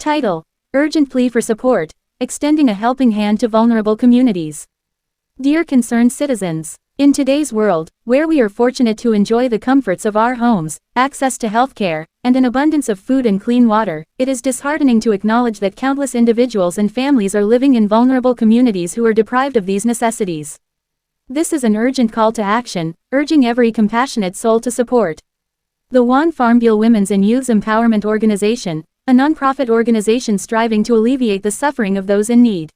Title: Urgent Plea for Support, Extending a Helping Hand to Vulnerable Communities. Dear concerned citizens, in today's world, where we are fortunate to enjoy the comforts of our homes, access to healthcare, and an abundance of food and clean water, it is disheartening to acknowledge that countless individuals and families are living in vulnerable communities who are deprived of these necessities. This is an urgent call to action, urging every compassionate soul to support the Juan Farmbiel Women's and Youth's Empowerment Organization, a nonprofit organization striving to alleviate the suffering of those in need.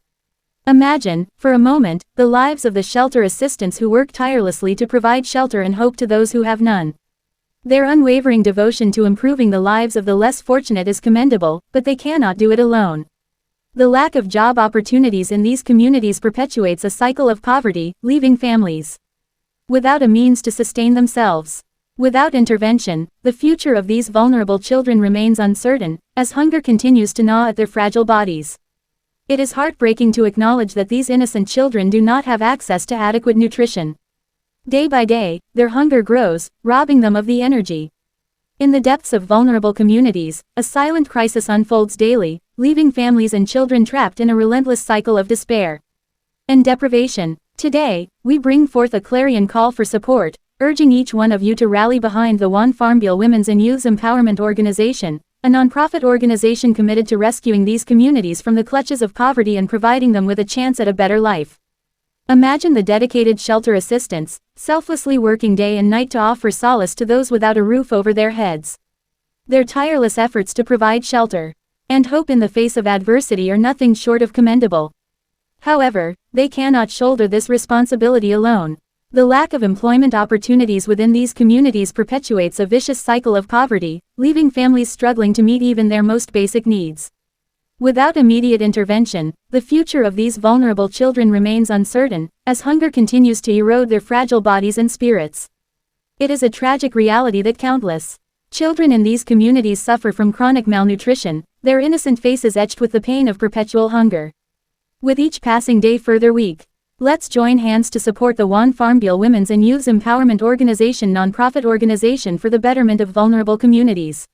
Imagine, for a moment, the lives of the shelter assistants who work tirelessly to provide shelter and hope to those who have none. Their unwavering devotion to improving the lives of the less fortunate is commendable, but they cannot do it alone. The lack of job opportunities in these communities perpetuates a cycle of poverty, leaving families without a means to sustain themselves. Without intervention, the future of these vulnerable children remains uncertain, as hunger continues to gnaw at their fragile bodies. It is heartbreaking to acknowledge that these innocent children do not have access to adequate nutrition. Day by day, their hunger grows, robbing them of the energy. In the depths of vulnerable communities, a silent crisis unfolds daily, leaving families and children trapped in a relentless cycle of despair and deprivation. Today, we bring forth a clarion call for support, urging each one of you to rally behind the Juan Farmbiel Women's and Youth's Empowerment Organization, a nonprofit organization committed to rescuing these communities from the clutches of poverty and providing them with a chance at a better life. Imagine the dedicated shelter assistants, selflessly working day and night to offer solace to those without a roof over their heads. Their tireless efforts to provide shelter and hope in the face of adversity are nothing short of commendable. However, they cannot shoulder this responsibility alone. The lack of employment opportunities within these communities perpetuates a vicious cycle of poverty, leaving families struggling to meet even their most basic needs. Without immediate intervention, the future of these vulnerable children remains uncertain, as hunger continues to erode their fragile bodies and spirits. It is a tragic reality that countless children in these communities suffer from chronic malnutrition, their innocent faces etched with the pain of perpetual hunger. With each passing day further weak, let's join hands to support the Juan Farmbiel Women's and Youth's Empowerment Organization, nonprofit organization for the betterment of vulnerable communities.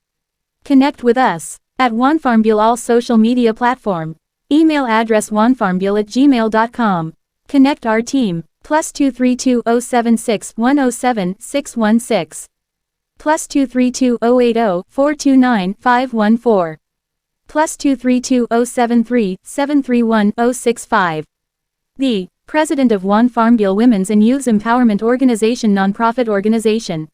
Connect with us at Juan Farmbiel all social media platform. Email address juanfarmbiel@gmail.com. Connect our team, +232 076 107 616. +232 080 429 514. +232 073 731 065. The President of Juan Farmbiel Women's and Youth's Empowerment Organization, nonprofit organization.